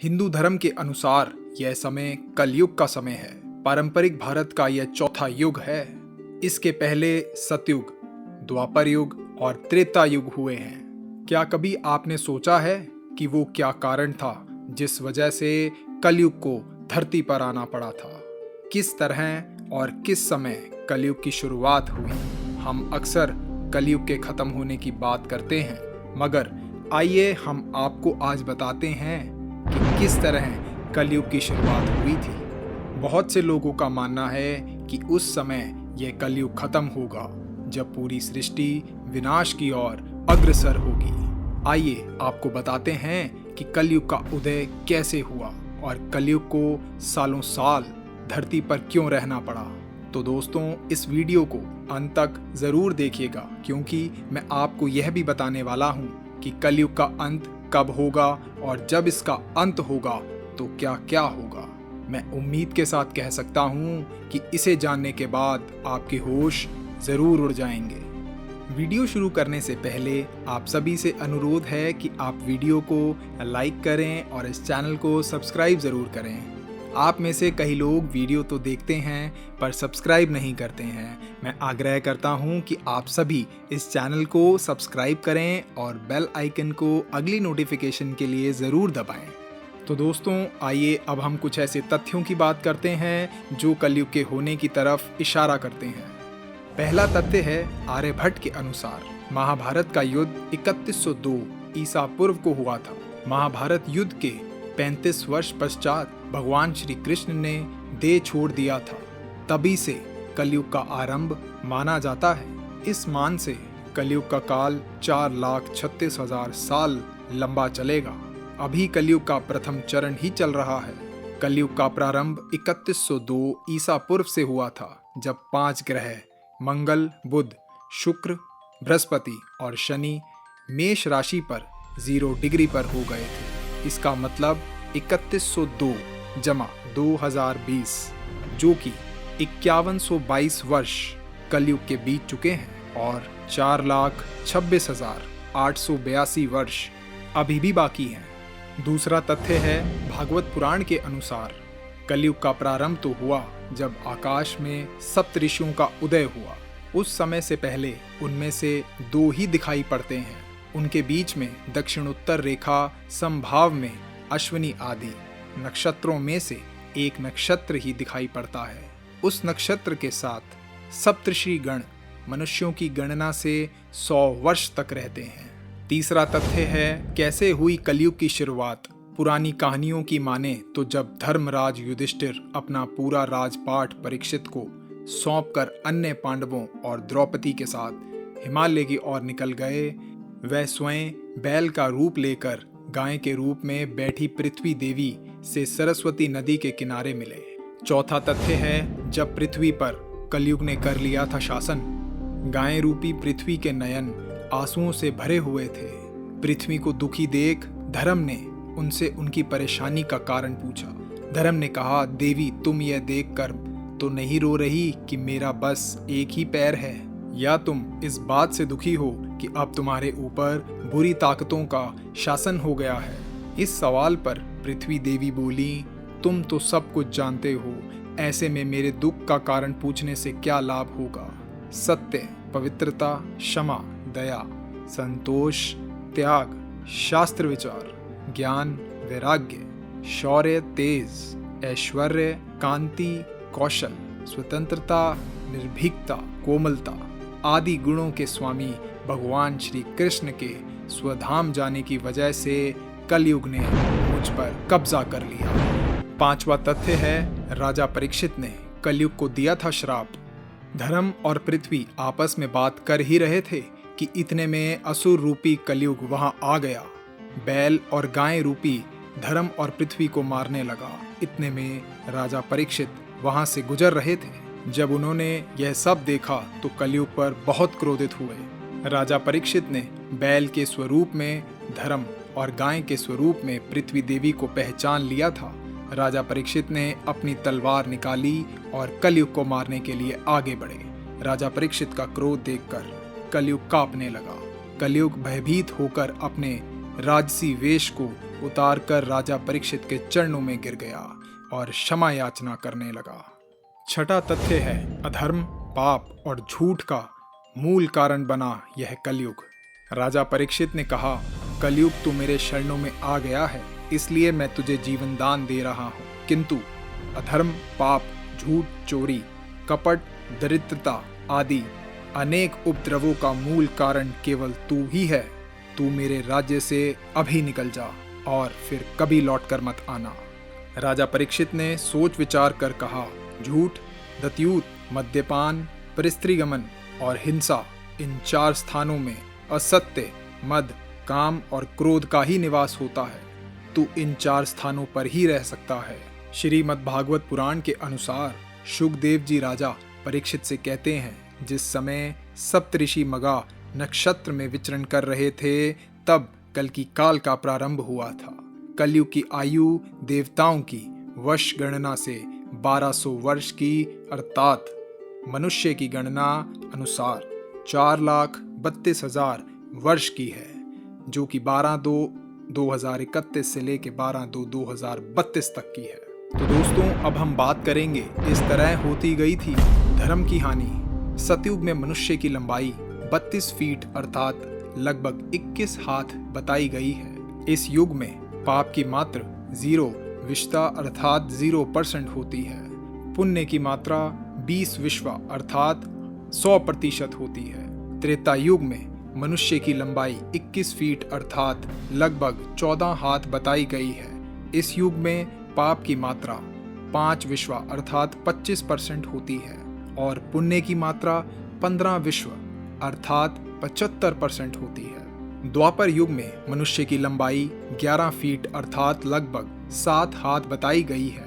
हिंदू धर्म के अनुसार यह समय कलयुग का समय है। पारंपरिक भारत का यह चौथा युग है। इसके पहले सतयुग, द्वापर युग और त्रेता युग हुए हैं। क्या कभी आपने सोचा है कि वो क्या कारण था जिस वजह से कलयुग को धरती पर आना पड़ा था? किस तरह और किस समय कलयुग की शुरुआत हुई? हम अक्सर कलयुग के खत्म होने की बात करते हैं, मगर आइए हम आपको आज बताते हैं कि किस तरह कलयुग की शुरुआत हुई थी। बहुत से लोगों का मानना है कि उस समय यह कलयुग खत्म होगा जब पूरी सृष्टि विनाश की ओर अग्रसर होगी। आइए आपको बताते हैं कि कलयुग का उदय कैसे हुआ और कलयुग को सालों साल धरती पर क्यों रहना पड़ा। तो दोस्तों, इस वीडियो को अंत तक जरूर देखिएगा, क्योंकि मैं आपको यह भी बताने वाला हूँ कि कलयुग का अंत कब होगा और जब इसका अंत होगा तो क्या क्या होगा। मैं उम्मीद के साथ कह सकता हूँ कि इसे जानने के बाद आपके होश जरूर उड़ जाएंगे। वीडियो शुरू करने से पहले आप सभी से अनुरोध है कि आप वीडियो को लाइक करें और इस चैनल को सब्सक्राइब ज़रूर करें। आप में से कई लोग वीडियो तो देखते हैं पर सब्सक्राइब नहीं करते हैं। मैं आग्रह करता हूं कि आप सभी इस चैनल को सब्सक्राइब करें और बेल आइकन को अगली नोटिफिकेशन के लिए ज़रूर दबाएं। तो दोस्तों, आइए अब हम कुछ ऐसे तथ्यों की बात करते हैं जो कलयुग के होने की तरफ इशारा करते हैं। पहला तथ्य है, आर्यभट्ट के अनुसार महाभारत का युद्ध 3102 ईसा पूर्व को हुआ था। महाभारत युद्ध के 35 वर्ष पश्चात भगवान श्री कृष्ण ने देह छोड़ दिया था। तभी से कलयुग का आरंभ माना जाता है। इस मान से कलयुग का काल 4,36,000 साल लंबा चलेगा। अभी कलयुग का प्रथम चरण ही चल रहा है। कलयुग का प्रारंभ 3102 ईसा पूर्व से हुआ था, जब 5 ग्रह मंगल, बुध, शुक्र, बृहस्पति और शनि मेष राशि पर 0 डिग्री पर हो गए थे। इसका मतलब 3102 जमा 2020, जो कि 5122 वर्ष कलयुग के बीत चुके हैं और 4,26,882 वर्ष अभी भी बाकी हैं। दूसरा तथ्य है, भागवत पुराण के अनुसार कलयुग का प्रारंभ तो हुआ जब आकाश में सप्त ऋषियों का उदय हुआ। उस समय से पहले उनमें से 2 ही दिखाई पड़ते हैं। उनके बीच में दक्षिण उत्तर रेखा समभाव में अश्विनी आदि नक्षत्रों में से एक नक्षत्र ही दिखाई पड़ता है। उस नक्षत्र के साथ सप्तऋषि गण मनुष्यों की गणना से 100 वर्ष तक रहते हैं। तीसरा तथ्य है, कैसे हुई कलयुग की शुरुआत। पुरानी कहानियों की माने तो जब धर्मराज युधिष्ठिर अपना पूरा राजपाट परीक्षित को सौंपकर अन्य पांडवों और द्रौपदी के साथ हिमालय की ओर निकल गए, वह स्वयं बैल का रूप लेकर गाय के रूप में बैठी पृथ्वी देवी से सरस्वती नदी के किनारे मिले। चौथा तथ्य है, जब पृथ्वी पर कलयुग ने कर लिया था शासन, गाय रूपी पृथ्वी के नयन आंसुओं से भरे हुए थे। पृथ्वी को दुखी देख धर्म ने उनसे उनकी परेशानी का कारण पूछा। धर्म ने कहा, देवी तुम यह देखकर तो नहीं रो रही कि मेरा बस एक ही पैर है, या तुम इस बात से दुखी हो कि अब तुम्हारे ऊपर बुरी ताकतों का शासन हो गया है? इस सवाल पर पृथ्वी देवी बोली, तुम तो सब कुछ जानते हो, ऐसे में मेरे दुख का कारण पूछने से क्या लाभ होगा। सत्य, पवित्रता, क्षमा, दया, संतोष, त्याग, शास्त्र विचार, ज्ञान, वैराग्य, शौर्य, तेज, ऐश्वर्य, कांति, कौशल, स्वतंत्रता, निर्भीकता, कोमलता आदि गुणों के स्वामी भगवान श्री कृष्ण के स्वधाम जाने की वजह से कलयुग ने मुझ पर कब्जा कर लिया। पांचवा तथ्य है, राजा परीक्षित ने कलयुग को दिया था श्राप। धर्म और पृथ्वी आपस में बात कर ही रहे थे कि इतने में असुर रूपी कलयुग वहां आ गया। बैल और गाय रूपी धर्म और पृथ्वी को मारने लगा। इतने में राजा परीक्षित वहां से गुजर रहे थे। जब उन्होंने यह सब देखा तो कलयुग पर बहुत क्रोधित हुए। राजा परीक्षित ने बैल के स्वरूप में धर्म और गाय के स्वरूप में पृथ्वी देवी को पहचान लिया था। राजा परीक्षित ने अपनी तलवार निकाली और कलयुग को मारने के लिए आगे बढ़े। राजा परीक्षित का क्रोध देखकर कलयुग कांपने लगा। कलयुग भयभीत होकर अपने राजसी वेश को उतारकर राजा परीक्षित के चरणों में गिर गया और क्षमा याचना करने लगा। छठा तथ्य है अधर्म, पाप और झूठ का मूल कारण बना यह कलयुग। राजा परीक्षित ने कहा, कलयुग तो मेरे शरणों में आ गया है, इसलिए मैं तुझे जीवन दान दे रहा हूँ, किंतु अधर्म, पाप, झूठ, चोरी, कपट, दरिद्रता आदि अनेक उपद्रवों का मूल कारण केवल तू ही है। तू मेरे राज्य से अभी निकल जा और फिर कभी लौट कर मत आना। राजा परीक्षित ने सोच विचार कर कहा, झूठ, दत्यूत, मद्यपान, परिस्त्रीगमन और हिंसा, इन 4 स्थानों में असत्य, मद, काम और क्रोध का ही निवास होता है। तू इन 4 स्थानों पर ही रह सकता है। श्रीमद् भागवत पुराण के अनुसार शुकदेव जी राजा परीक्षित से कहते हैं, जिस समय सप्तऋषि मगा नक्षत्र में विचरण कर रहे थे, तब कल की काल का प्रारंभ हुआ था। कलयुग की आयु देवताओं की वर्ष गणना से 1200 वर्ष की, अर्थात मनुष्य की गणना अनुसार 4,32,000 वर्ष की है, जो कि 12/2/2031 से लेके 12/2/2032 तक की है। तो दोस्तों, अब हम बात करेंगे इस तरह होती गई थी धर्म की हानि। सतयुग में मनुष्य की लंबाई 32 फीट अर्थात लगभग 21 हाथ बताई गई है। इस युग में पाप की मात्रा 0 विश्ता अर्थात 0% होती है। पुण्य की मात्रा 20 विश्वा अर्थात 100% होती है। त्रेता युग में मनुष्य की लंबाई 21 फीट अर्थात लगभग 14 हाथ बताई गई है। इस युग में पाप की मात्रा 5 विश्वा अर्थात 25% होती है और पुण्य की मात्रा 15 विश्व अर्थात 75% होती है। द्वापर युग में मनुष्य की लंबाई 11 फीट अर्थात लगभग 7 हाथ बताई गई है।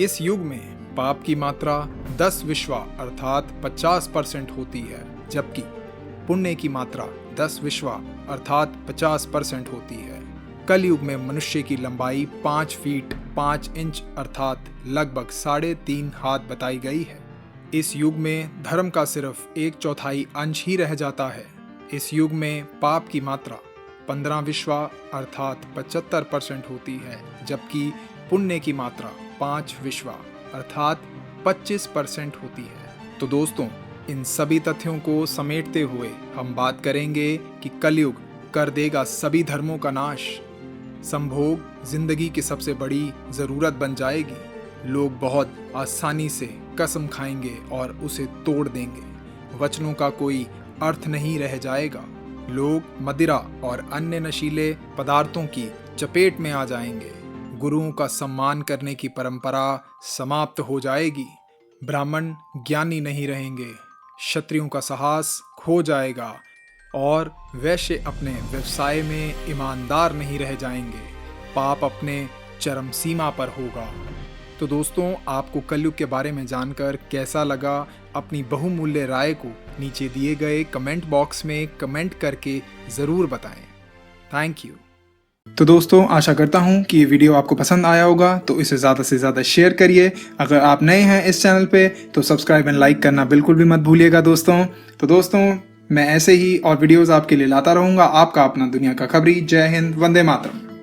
इस युग में पाप की मात्रा 10 विश्वा अर्थात 50% होती है, जबकि पुण्य की मात्रा 10 विश्वा अर्थात 50% होती है। कलयुग में मनुष्य की लंबाई 5 फीट 5 इंच अर्थात लगभग 3.5 हाथ बताई गई है। इस युग में धर्म का सिर्फ 1/4 अंश ही रह जाता है। इस युग में पाप की मात्रा 15 विश्वा अर्थात 75% होती है, जबकि पुण्य की मात्रा 5 विश्वा अर्थात 25% होती है। तो दोस्तों, इन सभी तथ्यों को समेटते हुए हम बात करेंगे कि कलयुग कर देगा सभी धर्मों का नाश। संभोग जिंदगी की सबसे बड़ी जरूरत बन जाएगी। लोग बहुत आसानी से कसम खाएंगे और उसे तोड़ देंगे। वचनों का कोई अर्थ नहीं रह जाएगा। लोग मदिरा और अन्य नशीले पदार्थों की चपेट में आ जाएंगे। गुरुओं का सम्मान करने की परंपरा समाप्त हो जाएगी। ब्राह्मण ज्ञानी नहीं रहेंगे। क्षत्रियों का साहस खो जाएगा और वैश्य अपने व्यवसाय में ईमानदार नहीं रह जाएंगे। पाप अपने चरम सीमा पर होगा। तो दोस्तों, आपको कलयुग के बारे में जानकर कैसा लगा? अपनी बहुमूल्य राय को नीचे दिए गए कमेंट बॉक्स में कमेंट करके ज़रूर बताएं। Thank you. तो दोस्तों, आशा करता हूँ कि ये वीडियो आपको पसंद आया होगा, तो इसे ज़्यादा से ज़्यादा शेयर करिए। अगर आप नए हैं इस चैनल पे तो सब्सक्राइब एंड लाइक करना बिल्कुल भी मत भूलिएगा दोस्तों। तो दोस्तों, मैं ऐसे ही और वीडियोज़ आपके लिए लाता रहूँगा। आपका अपना दुनिया का खबरी। जय हिंद, वंदे मातरम।